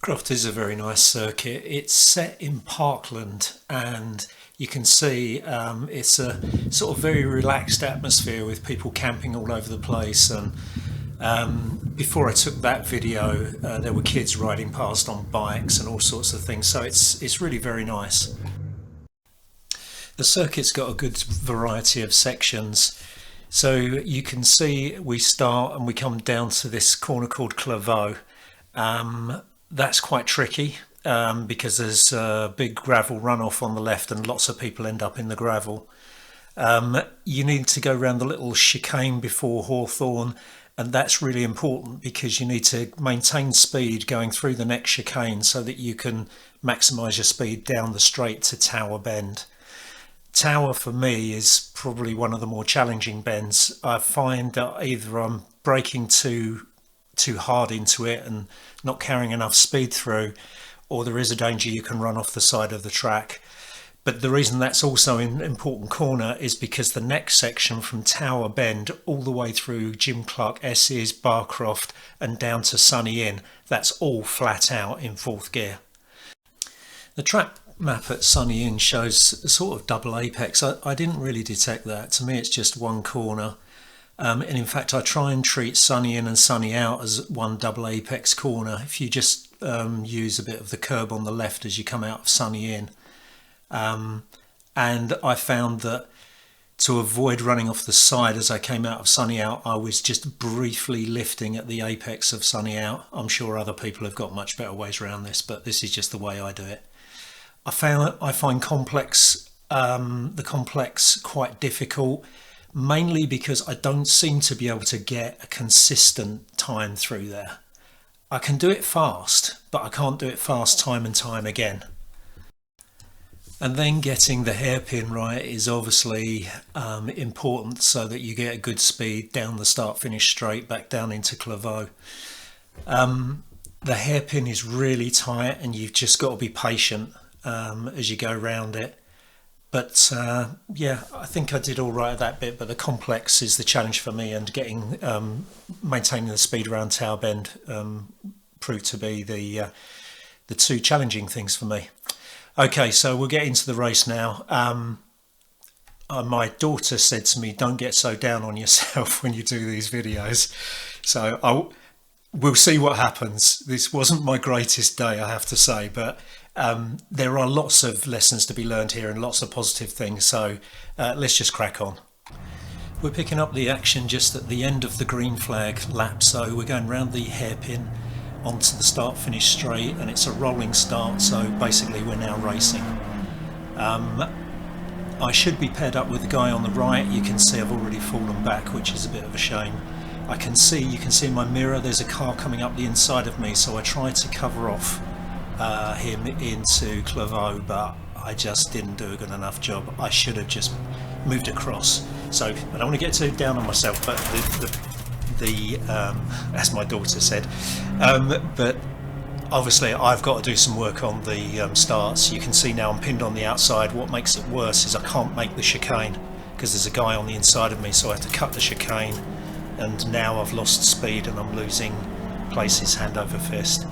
Croft is a very nice circuit. It's set in parkland, and you can see it's a sort of very relaxed atmosphere with people camping all over the place. And before I took that video, there were kids riding past on bikes and all sorts of things. So it's really very nice. The circuit's got a good variety of sections. So you can see we start and we come down to this corner called Claveau. That's quite tricky because there's a big gravel runoff on the left and lots of people end up in the gravel. You need to go around the little chicane before Hawthorne, and that's really important because you need to maintain speed going through the next chicane so that you can maximise your speed down the straight to Tower Bend. Tower for me is probably one of the more challenging bends. I find that either I'm braking too hard into it and not carrying enough speed through, or there is a danger you can run off the side of the track. But the reason that's also an important corner is because the next section from Tower Bend all the way through Jim Clark S's, Barcroft and down to Sunny Inn, that's all flat out in fourth gear. The track map at Sunny Inn shows a sort of double apex. I didn't really detect that. To me it's just one corner. And in fact I try and treat Sunny In and Sunny Out as one double apex corner. If you just use a bit of the curb on the left as you come out of Sunny In. And I found that to avoid running off the side as I came out of Sunny Out, I was just briefly lifting at the apex of Sunny Out. I'm sure other people have got much better ways around this, but this is just the way I do it. I find the complex quite difficult, mainly because I don't seem to be able to get a consistent time through there. I can do it fast, but I can't do it fast time and time again. And then getting the hairpin right is obviously important so that you get a good speed down the start-finish straight back down into Claveau. The hairpin is really tight and you've just got to be patient as you go around it. But yeah, I think I did all right at that bit, but the complex is the challenge for me, and getting maintaining the speed around Tower Bend proved to be the two challenging things for me. Okay, so we'll get into the race now. My daughter said to me, don't get so down on yourself when you do these videos. So we'll see what happens. This wasn't my greatest day, I have to say, but there are lots of lessons to be learned here and lots of positive things. So let's just crack on. We're picking up the action just at the end of the green flag lap. So we're going round the hairpin onto the start finish straight, and it's a rolling start, so basically we're now racing. I should be paired up with the guy on the right. You can see I've already fallen back, which is a bit of a shame. You can see in my mirror there's a car coming up the inside of me, so I tried to cover off him into Claveau, but I just didn't do a good enough job. I should have just moved across. So I don't want to get too down on myself, but as my daughter said, but obviously I've got to do some work on the starts. You can see now I'm pinned on the outside. What makes it worse is I can't make the chicane because there's a guy on the inside of me, so I have to cut the chicane, and now I've lost speed and I'm losing places hand over fist.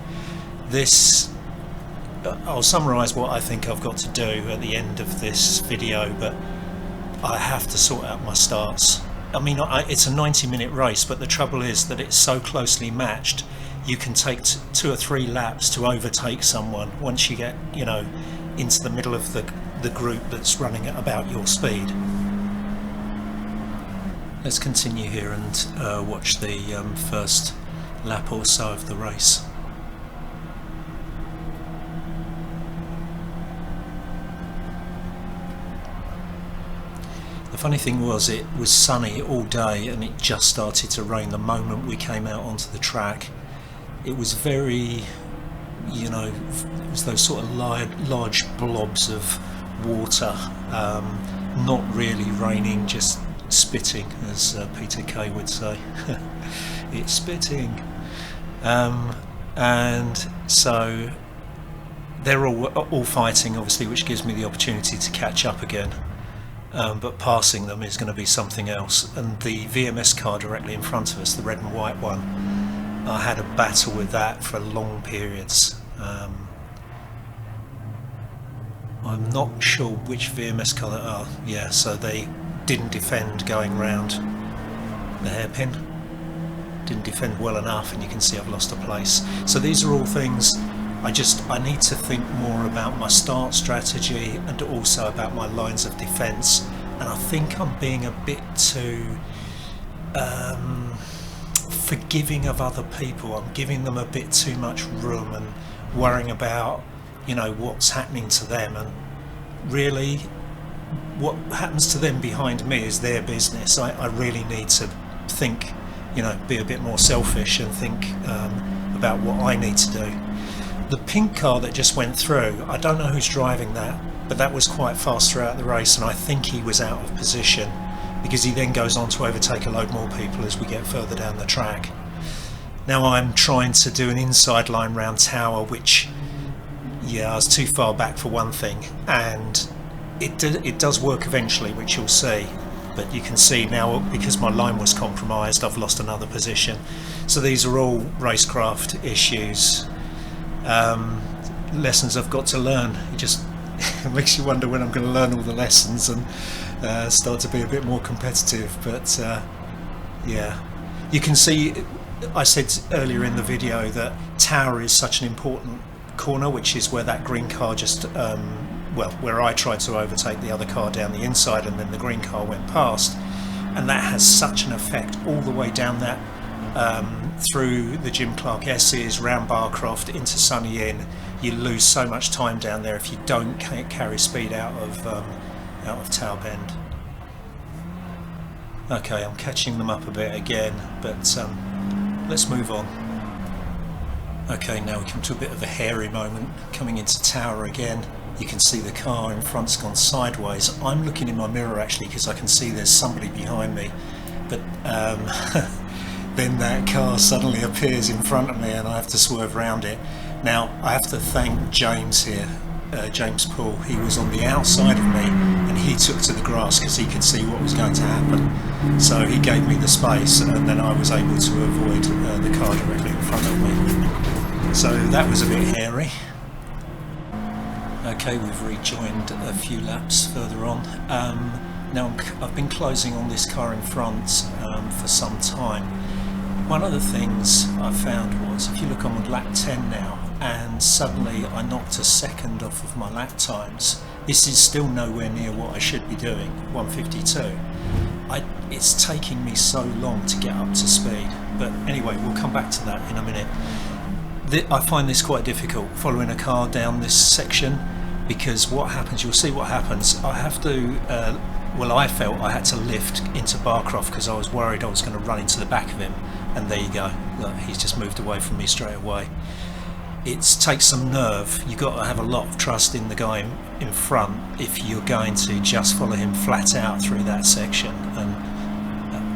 I'll summarise what I think I've got to do at the end of this video, but I have to sort out my starts. I mean, it's a 90-minute race, but the trouble is that it's so closely matched. You can take 2 or 3 laps to overtake someone once you get, into the middle of the group that's running at about your speed. Let's continue here and watch the first lap or so of the race. The funny thing was, it was sunny all day and it just started to rain the moment we came out onto the track. It was very, it was those sort of large blobs of water, not really raining, just spitting, as Peter Kay would say. It's spitting. And so they're all fighting, obviously, which gives me the opportunity to catch up again. But passing them is going to be something else. And the VMS car directly in front of us, the red and white one, I had a battle with that for long periods. I'm not sure which VMS car they are. Yeah, so they didn't defend going round the hairpin. Didn't defend well enough, and you can see I've lost a place. So these are all things I need to think more about my start strategy and also about my lines of defence. And I think I'm being a bit too forgiving of other people. I'm giving them a bit too much room and worrying about, you know, what's happening to them, and really what happens to them behind me is their business. I really need to think, you know, be a bit more selfish and think about what I need to do. The pink car that just went through, I don't know who's driving that, but that was quite fast throughout the race, and I think he was out of position because he then goes on to overtake a load more people as we get further down the track. Now I'm trying to do an inside line round Tower, which, yeah, I was too far back for one thing, and it does work eventually, which you'll see. But you can see now, because my line was compromised, I've lost another position. So these are all racecraft issues, lessons I've got to learn. It just makes you wonder when I'm going to learn all the lessons and start to be a bit more competitive. But yeah, you can see, I said earlier in the video that Tower is such an important corner, which is where that green car just well, where I tried to overtake the other car down the inside, and then the green car went past, and that has such an effect all the way down that through the Jim Clark S's, round Croft into Sunny Inn. You lose so much time down there if you don't carry speed out of Tower Bend. Okay, I'm catching them up a bit again, but let's move on. Okay, now we come to a bit of a hairy moment coming into Tower again. You can see the car in front's gone sideways. I'm looking in my mirror actually because I can see there's somebody behind me, but then that car suddenly appears in front of me and I have to swerve around it. Now I have to thank James here, James Poole. He was on the outside of me and he took to the grass because he could see what was going to happen. So he gave me the space, and then I was able to avoid the car directly in front of me. So that was a bit hairy. Okay, we've rejoined a few laps further on. Now I've been closing on this car in front for some time. One of the things I found was, if you look on lap 10 now, and suddenly I knocked a second off of my lap times. This is still nowhere near what I should be doing, 1:52. It's taking me so long to get up to speed, but anyway, we'll come back to that in a minute. I find this quite difficult, following a car down this section, because what happens, you'll see what happens, I have to, well, I felt I had to lift into Barcroft because I was worried I was going to run into the back of him, and there you go, look, he's just moved away from me straight away. It takes some nerve. You've got to have a lot of trust in the guy in front if you're going to just follow him flat out through that section, and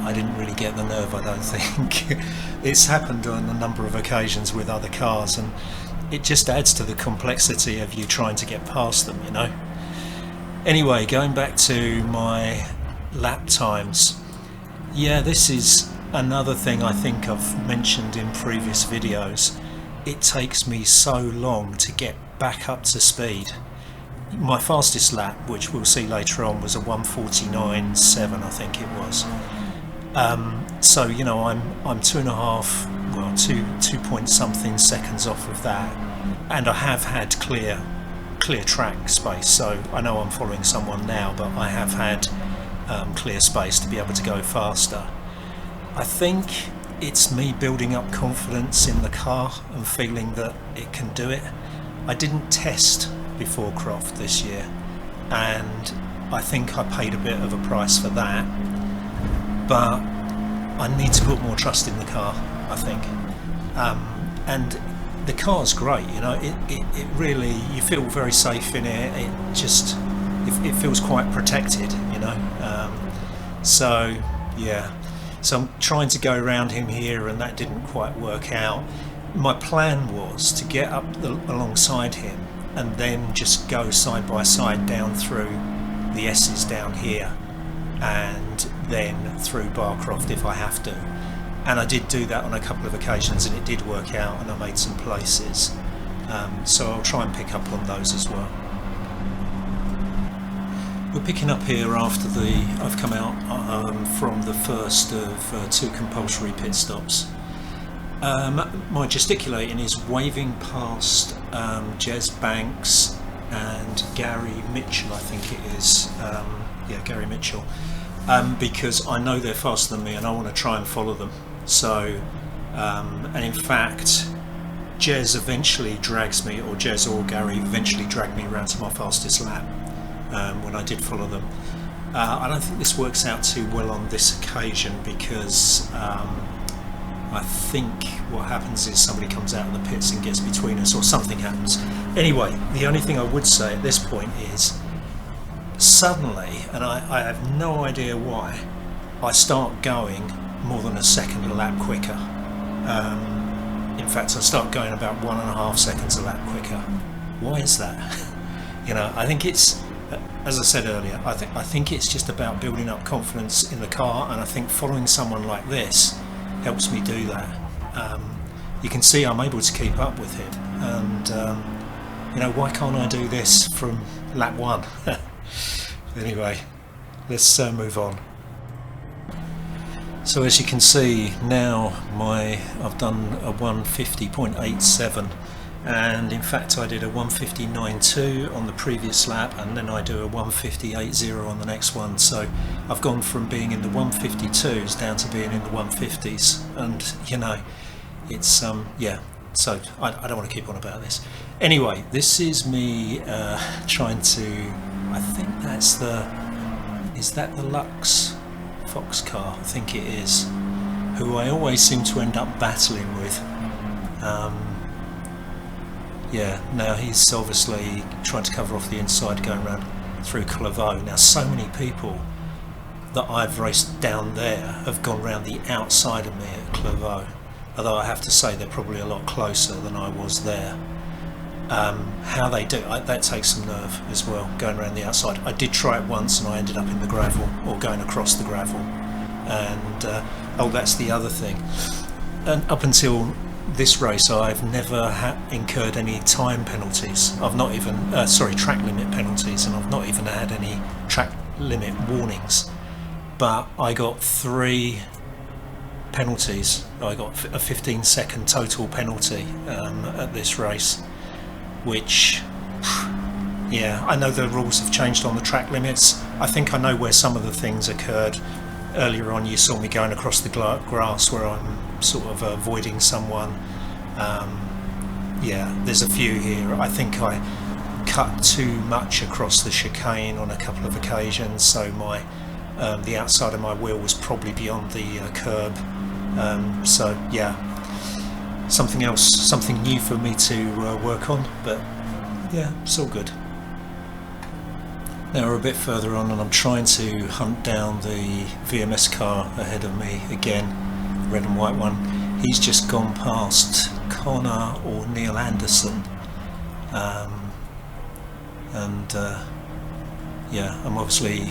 I didn't really get the nerve, I don't think. It's happened on a number of occasions with other cars, and it just adds to the complexity of you trying to get past them, you know. Anyway, going back to my lap times, yeah, this is another thing I think I've mentioned in previous videos. It takes me so long to get back up to speed. My fastest lap, which we'll see later on, was a 1:49.7, I think it was. So you know, I'm 2.5, well, two point something seconds off of that, and I have had clear track space. So I know I'm following someone now, but I have had clear space to be able to go faster. I think it's me building up confidence in the car and feeling that it can do it. I didn't test before Croft this year, and I think I paid a bit of a price for that, but I need to put more trust in the car, I think. And the car's great, you know, it really, you feel very safe in it. It feels quite protected, you know. So yeah, so I'm trying to go around him here, and that didn't quite work out. My plan was to get up alongside him and then just go side by side down through the S's down here, and then through Barcroft if I have to. And I did do that on a couple of occasions, and it did work out, and I made some places. So I'll try and pick up on those as well. We're picking up here after I've come out from the first of 2 compulsory pit stops. My gesticulating is waving past Jez Banks and Gary Mitchell, I think it is. Yeah, Gary Mitchell. Because I know they're faster than me and I want to try and follow them. So, and in fact, Jez eventually drags me, or Jez or Gary eventually dragged me around to my fastest lap when I did follow them. I don't think this works out too well on this occasion because I think what happens is somebody comes out of the pits and gets between us, or something happens. Anyway, the only thing I would say at this point is suddenly, and I have no idea why, I start going more than a second a lap quicker. In fact, I start going about 1.5 seconds a lap quicker. Why is that? You know, I think it's, as I said earlier, I think it's just about building up confidence in the car, and I think following someone like this helps me do that. You can see I'm able to keep up with him, and you know, why can't I do this from lap 1? Anyway, let's move on. So as you can see now, I've done a 150.87, and in fact I did a 159.2 on the previous lap, and then I do a 150.80 on the next one. So I've gone from being in the 152s down to being in the 150s, and you know, it's yeah. So I don't want to keep on about this. Anyway, this is me trying to, I think that's is that the Lux Fox car? I think it is, who I always seem to end up battling with. Yeah, now he's obviously trying to cover off the inside going around through Clairvaux. Now so many people that I've raced down there have gone round the outside of me at Clairvaux, although I have to say they're probably a lot closer than I was there. How they do that takes some nerve as well, going around the outside. I did try it once and I ended up in the gravel, or going across the gravel, and oh, that's the other thing, and up until this race I've never incurred any time penalties. I've not even track limit penalties, and I've not even had any track limit warnings, but I got 3 penalties. I got a 15-second total penalty at this race, which, yeah, I know the rules have changed on the track limits. I think I know where some of the things occurred. Earlier on you saw me going across the grass where I'm sort of avoiding someone. Yeah, there's a few here. I think I cut too much across the chicane on a couple of occasions, so the outside of my wheel was probably beyond the curb. So yeah, something new for me to work on, but yeah, it's all good. Now we're a bit further on and I'm trying to hunt down the VMS car ahead of me again, red and white one. He's just gone past Connor or Neil Anderson, yeah, I'm obviously,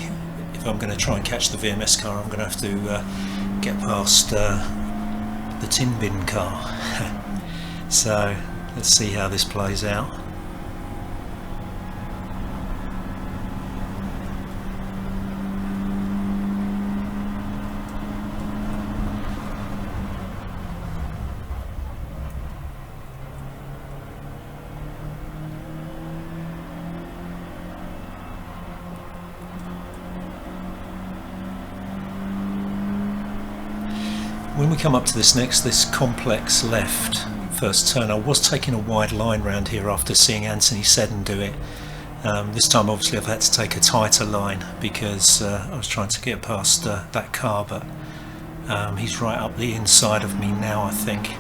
if I'm going to try and catch the VMS car, I'm going to have to get past the tin bin car. So let's see how this plays out. When we come up to this complex left first turn, I was taking a wide line round here after seeing Anthony Seddon do it. This time obviously I've had to take a tighter line because I was trying to get past that car, but he's right up the inside of me now, I think,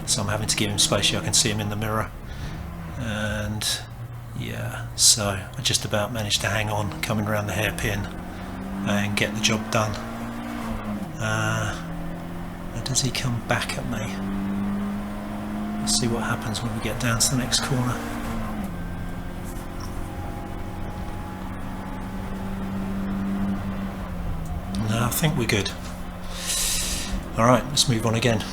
so I'm having to give him space here. I can see him in the mirror, and yeah, so I just about managed to hang on coming around the hairpin and get the job done. Does he come back at me? Let's see what happens when we get down to the next corner. No, I think we're good. Alright, let's move on again.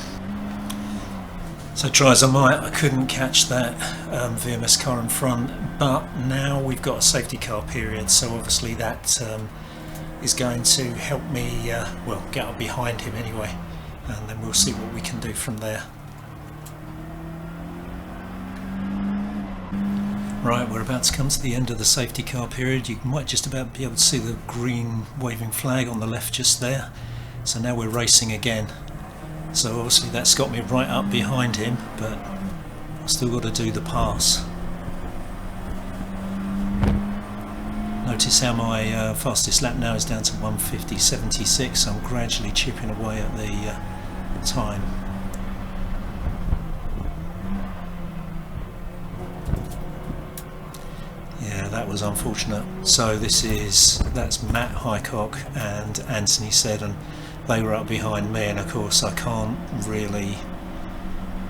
So try as I might, I couldn't catch that VMS car in front, but now we've got a safety car period, so obviously that is going to help me, well, get up behind him anyway, and then we'll see what we can do from there. Right, we're about to come to the end of the safety car period. You might just about be able to see the green waving flag on the left just there. So now we're racing again. So obviously that's got me right up behind him, but I've still got to do the pass. Notice how my fastest lap now is down to 1:50.76. I'm gradually chipping away at the time. Yeah, that was unfortunate. So that's Matt Highcock and Anthony Seddon. They were up behind me, and of course I can't really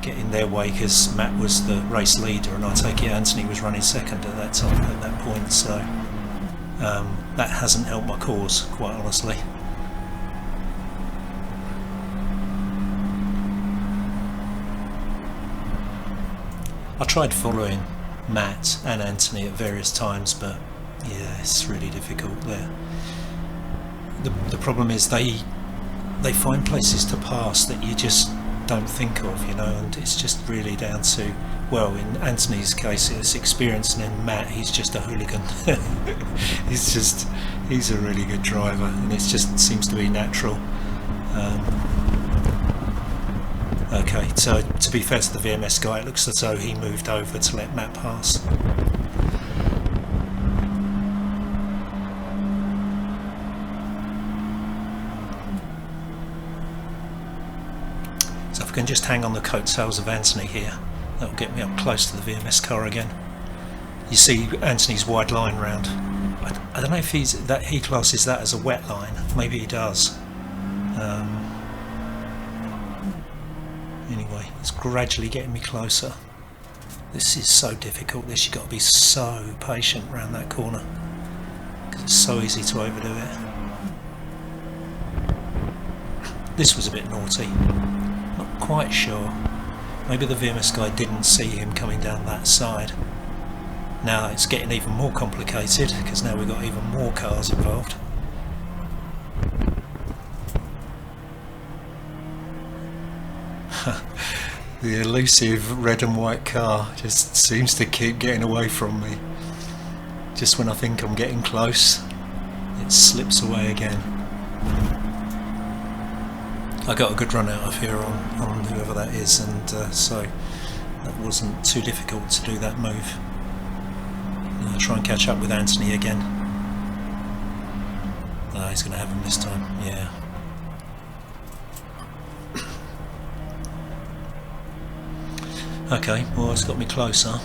get in their way because Matt was the race leader, and I take it Anthony was running second at that time, at that point. So that hasn't helped my cause, quite honestly. I tried following Matt and Anthony at various times, but yeah, it's really difficult there. The problem is they find places to pass that you just don't think of, you know, and it's just really down to, well, in Anthony's case it's experience, and in Matt he's just a hooligan. he's a really good driver, and it just seems to be natural. Okay, so to be fair to the VMS guy, it looks as though he moved over to let Matt pass. So if I can just hang on the coattails of Anthony here, that'll get me up close to the VMS car again. You see Anthony's wide line round. I don't know if he classes that as a wet line. Maybe he does. Anyway, it's gradually getting me closer. This is so difficult. You've got to be so patient around that corner because it's so easy to overdo it. This was a bit naughty. Not quite sure. Maybe the VMS guy didn't see him coming down that side. Now it's getting even more complicated because now we've got even more cars involved. The elusive red and white car just seems to keep getting away from me. Just when I think I'm getting close, it slips away again. I got a good run out of here on whoever that is, and so that wasn't too difficult to do that move. I'll try and catch up with Anthony again. Oh, he's going to have him this time, yeah. Okay, well, it's got me closer.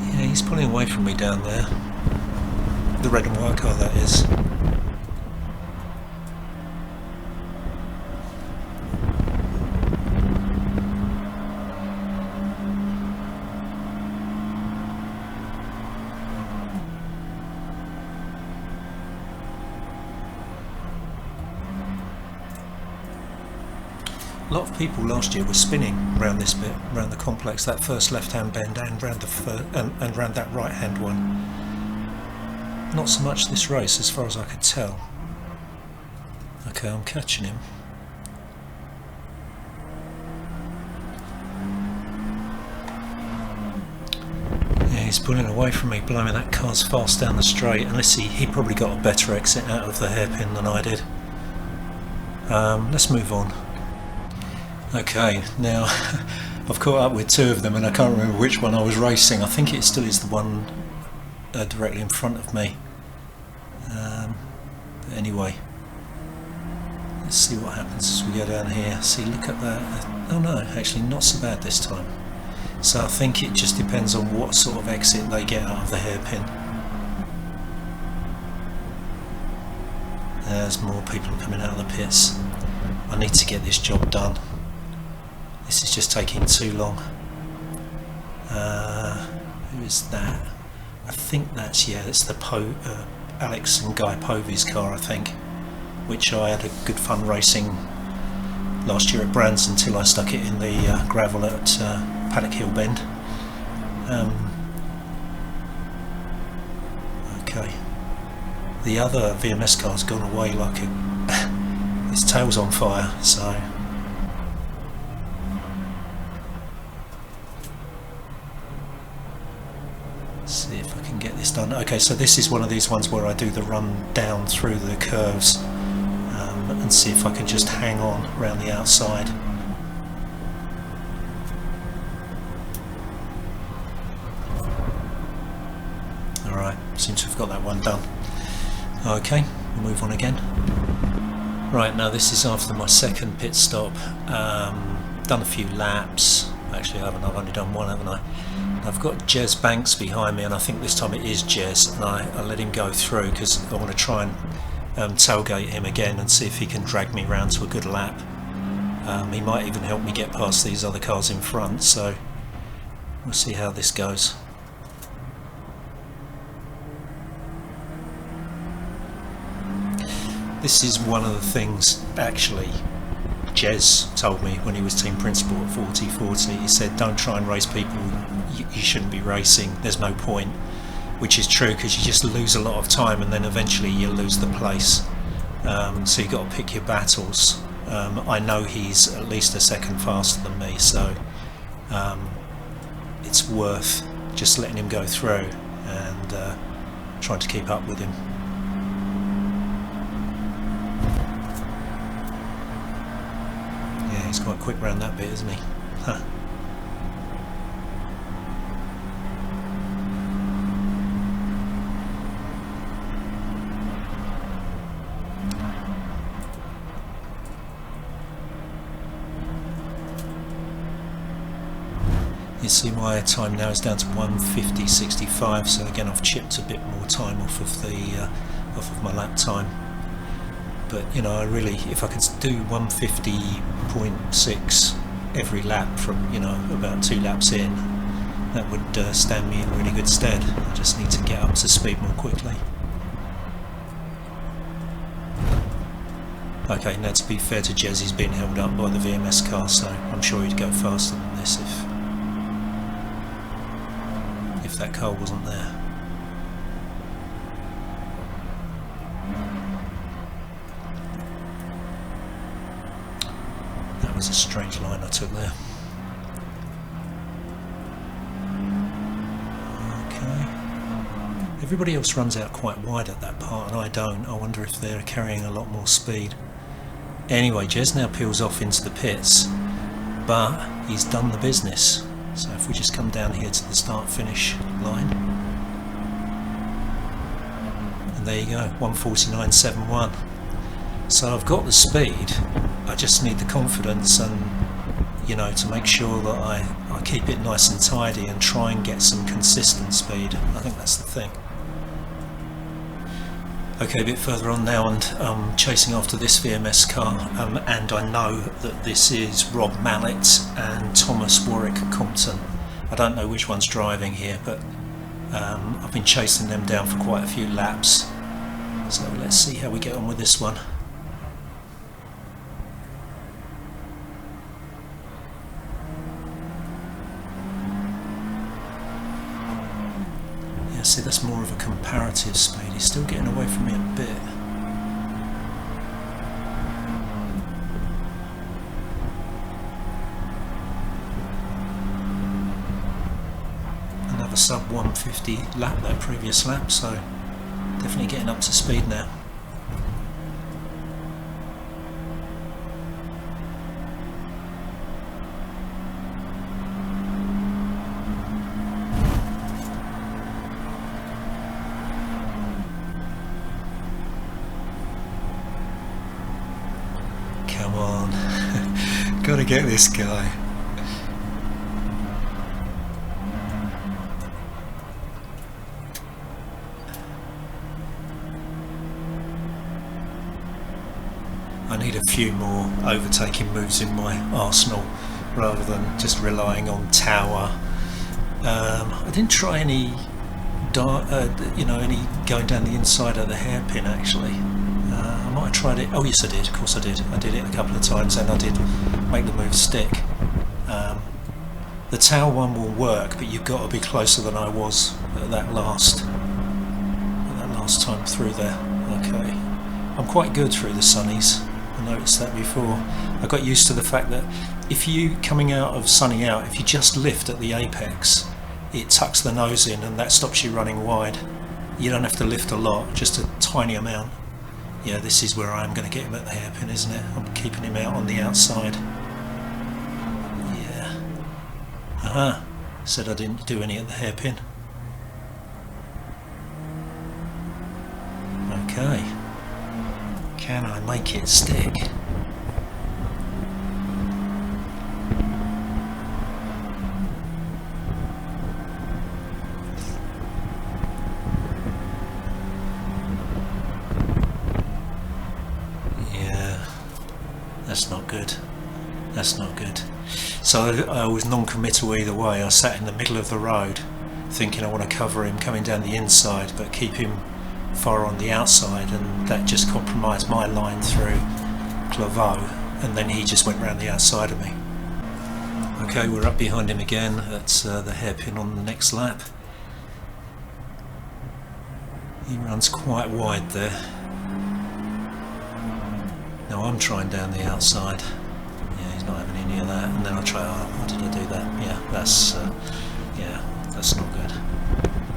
Yeah, he's pulling away from me down there. The red and white car, that is. A lot of people last year were spinning around this bit, around the complex, that first left-hand bend, and round and round that right-hand one. Not so much this race, as far as I could tell. Okay, I'm catching him. Yeah, he's pulling away from me. Blimey, that car's fast down the straight. Unless he probably got a better exit out of the hairpin than I did. Let's move on. Okay, now I've caught up with two of them and I can't remember which one I was racing. I think it still is the one directly in front of me. But anyway, let's see what happens as we go down here. See, look at that. Oh no, actually not so bad this time. So I think it just depends on what sort of exit they get out of the hairpin. There's more people coming out of the pits. I need to get this job done. This is just taking too long. Who is that? I think that's, yeah, it's the Alex and Guy Povey's car, I think, which I had a good fun racing last year at Brands until I stuck it in the gravel at Paddock Hill Bend. Okay, the other VMS car's gone away like its tail's on fire, so let's see if I can get this done. Okay, so this is one of these ones where I do the run down through the curves and see if I can just hang on around the outside. Alright, seem to have got that one done. Okay, we'll move on again. Right, now this is after my second pit stop. Done a few laps. Actually I haven't, I've only done one, haven't I? I've got Jez Banks behind me, and I think this time it is Jez, and I let him go through because I want to try and tailgate him again and see if he can drag me round to a good lap. He might even help me get past these other cars in front, so we'll see how this goes. This is one of the things actually Jez told me when he was team principal at 4040. He said, don't try and race people you shouldn't be racing, there's no point, which is true because you just lose a lot of time and then eventually you lose the place. So you've got to pick your battles. I know he's at least a second faster than me, so it's worth just letting him go through and trying to keep up with him. Yeah, he's quite quick around that bit, isn't he? Huh. You see my time now is down to 1:50.65, so again I've chipped a bit more time off of my lap time. But you know, I really, if I could do 1:50.6 every lap from, you know, about 2 laps in, that would stand me in really good stead. I just need to get up to speed more quickly. Okay, now to be fair to Jez, he's been held up by the VMS car, so I'm sure he'd go faster than this if that car wasn't there. That was a strange line I took there. Okay. Everybody else runs out quite wide at that part and I don't. I wonder if they're carrying a lot more speed. Anyway, Jez now peels off into the pits, but he's done the business. So if we just come down here to the start-finish line, and there you go, 1:49.71. So I've got the speed, I just need the confidence and, you know, to make sure that I keep it nice and tidy and try and get some consistent speed. I think that's the thing. Okay, a bit further on now, and I'm chasing after this VMS car, and I know that this is Rob Mallet and Thomas Warwick Compton. I don't know which one's driving here, but I've been chasing them down for quite a few laps. So let's see how we get on with this one. Yeah, see, that's more of a comparative speed. He's still getting away from me a bit. Another sub 150 lap, that previous lap, so definitely getting up to speed now. Come on, gotta get this guy. I need a few more overtaking moves in my arsenal rather than just relying on tower I didn't try any any going down the inside of the hairpin actually. I might have tried it. Oh yes, I did. Of course I did. I did it a couple of times, and I did make the move stick. The tail one will work, but you've got to be closer than I was at that last time through there. Okay, I'm quite good through the sunnies. I noticed that before. I got used to the fact that if you coming out of sunny out, if you just lift at the apex, it tucks the nose in and that stops you running wide. You don't have to lift a lot, just a tiny amount. Yeah, this is where I'm going to get him at the hairpin, isn't it? I'm keeping him out on the outside. Yeah. Said I didn't do any at the hairpin. Okay. Can I make it stick? That's not good. That's not good. So I was non-committal either way. I sat in the middle of the road thinking I want to cover him coming down the inside but keep him far on the outside, and that just compromised my line through Claveau, and then he just went round the outside of me. Okay, we're up behind him again. That's the hairpin on the next lap. He runs quite wide there. Now I'm trying down the outside. Yeah, he's not having any of that. And then I'll try. Oh, why did I do that? Yeah, that's not good.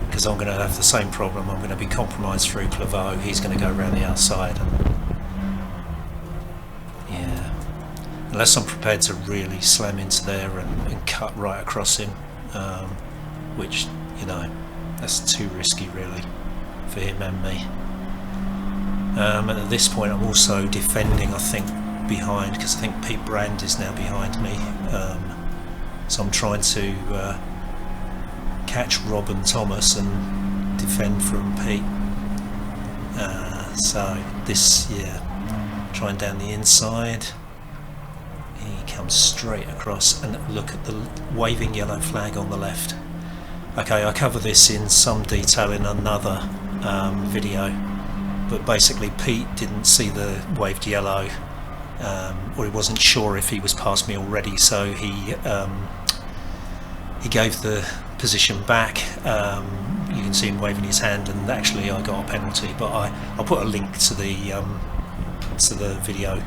Because I'm going to have the same problem. I'm going to be compromised through Claveau. He's going to go around the outside. And yeah, unless I'm prepared to really slam into there and cut right across him, which that's too risky really for him and me. And at this point I'm also defending, I think, behind, because I think Pete Brand is now behind me, so I'm trying to catch Rob and Thomas and defend from Pete. So this, trying down the inside, he comes straight across, and look at the waving yellow flag on the left. Okay, I cover this in some detail in another video. But basically Pete didn't see the waved yellow, or he wasn't sure if he was past me already, so he gave the position back. You can see him waving his hand, and actually I got a penalty, but I'll put a link to the video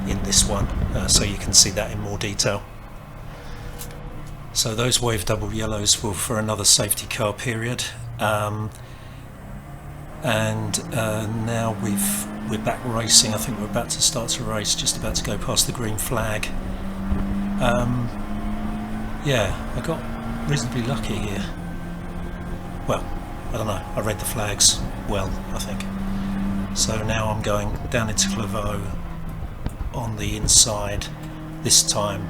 in this one, so you can see that in more detail. So those wave double yellows were for another safety car period. And now we're back racing. I think we're about to start to race, just about to go past the green flag. Yeah, I got reasonably lucky here. Well, I don't know, I read the flags well, I think. So now I'm going down into Claveau on the inside. This time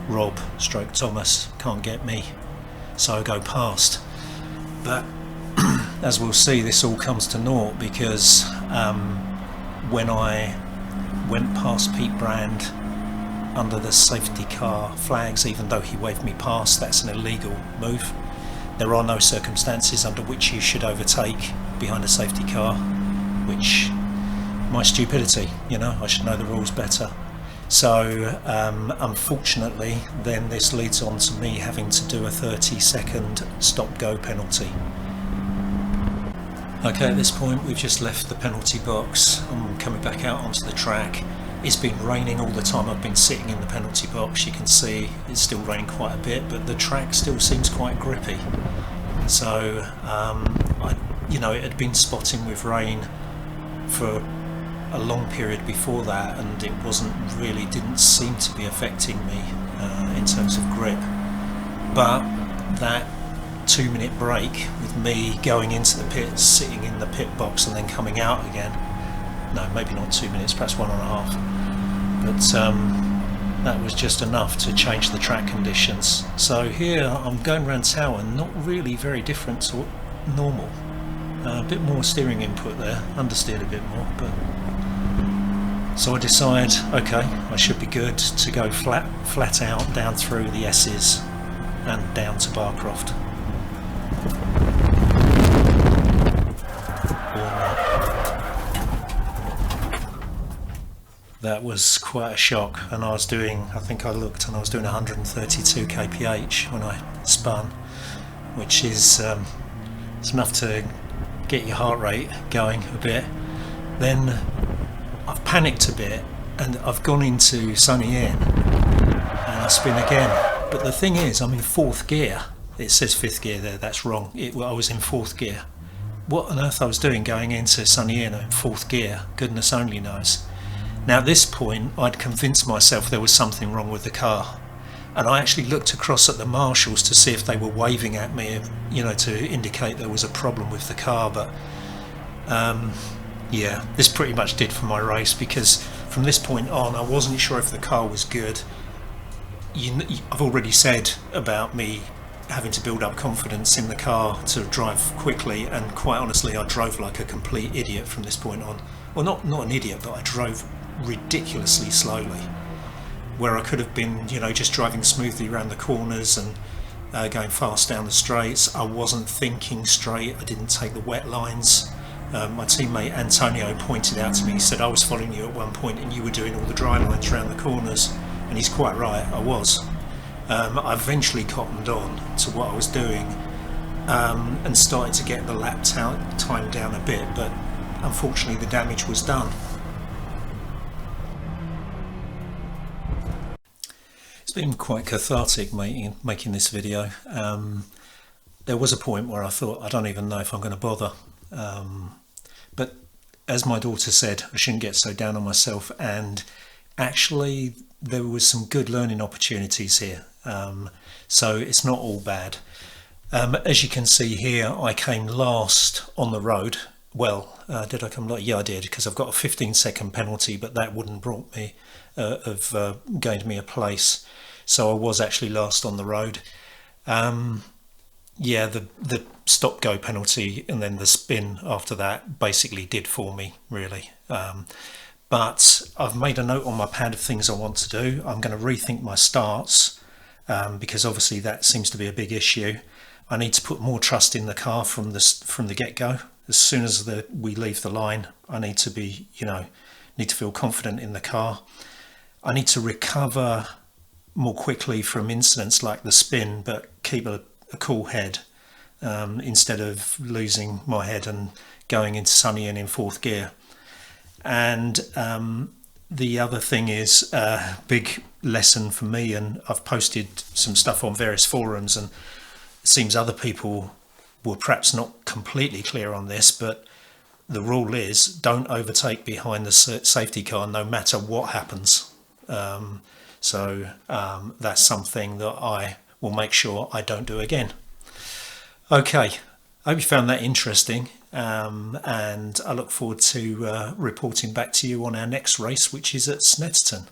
Rob / Thomas can't get me, so I go past. But as we'll see, this all comes to naught, because when I went past Pete Brand under the safety car flags, even though he waved me past, that's an illegal move. There are no circumstances under which you should overtake behind a safety car, which, my stupidity, I should know the rules better. So unfortunately then this leads on to me having to do a 30-second stop-go penalty. Okay, at this point we've just left the penalty box. I'm coming back out onto the track. It's been raining all the time I've been sitting in the penalty box. You can see it's still raining quite a bit, but the track still seems quite grippy. So it had been spotting with rain for a long period before that, and it didn't seem to be affecting me in terms of grip. But that 2-minute break with me going into the pits, sitting in the pit box and then coming out again, no, maybe not 2 minutes, perhaps 1.5, but that was just enough to change the track conditions. So here I'm going around town, not really very different to normal. A bit more steering input there, understeered a bit more, but so I decide, okay, I should be good to go flat out down through the S's and down to Croft. That was quite a shock, and I think I looked and I was doing 132 kph when I spun, which is it's enough to get your heart rate going a bit. Then I've panicked a bit and I've gone into sunny in and I spin again, but the thing is I'm in 4th gear. It says 5th gear there, that's wrong. I was in 4th gear. What on earth I was doing going into sunny in 4th gear, goodness only knows. Now at this point I'd convinced myself there was something wrong with the car, and I actually looked across at the marshals to see if they were waving at me, you know, to indicate there was a problem with the car. But yeah, this pretty much did for my race, because from this point on I wasn't sure if the car was good. I've already said about me having to build up confidence in the car to drive quickly, and quite honestly I drove like a complete idiot from this point on. Well, not an idiot, but I drove ridiculously slowly, where I could have been, you know, just driving smoothly around the corners and going fast down the straights. I wasn't thinking straight, I didn't take the wet lines. My teammate Antonio pointed out to me, he said I was following you at one point and you were doing all the dry lines around the corners, and he's quite right, I was. I eventually cottoned on to what I was doing and started to get the lap time down a bit, but unfortunately the damage was done. It's been quite cathartic making this video. There was a point where I thought, I don't even know if I'm going to bother. But as my daughter said, I shouldn't get so down on myself, and actually there was some good learning opportunities here. So it's not all bad. As you can see here, I came last on the road. Well, did I come last? Yeah, I did, because I've got a 15-second penalty, but that wouldn't have gained me a place. So I was actually last on the road. Yeah, the stop-go penalty and then the spin after that basically did for me, really. But I've made a note on my pad of things I want to do. I'm going to rethink my starts, because obviously that seems to be a big issue. I need to put more trust in the car from the get-go. As soon as we leave the line, I need to be, need to feel confident in the car. I need to recover more quickly from incidents like the spin, but keep a cool head instead of losing my head and going into sunny and in 4th gear. And the other thing is a big lesson for me, and I've posted some stuff on various forums, and it seems other people were perhaps not completely clear on this, but the rule is don't overtake behind the safety car no matter what happens. So that's something that I will make sure I don't do again. Okay, I hope you found that interesting, and I look forward to reporting back to you on our next race, which is at Snetterton.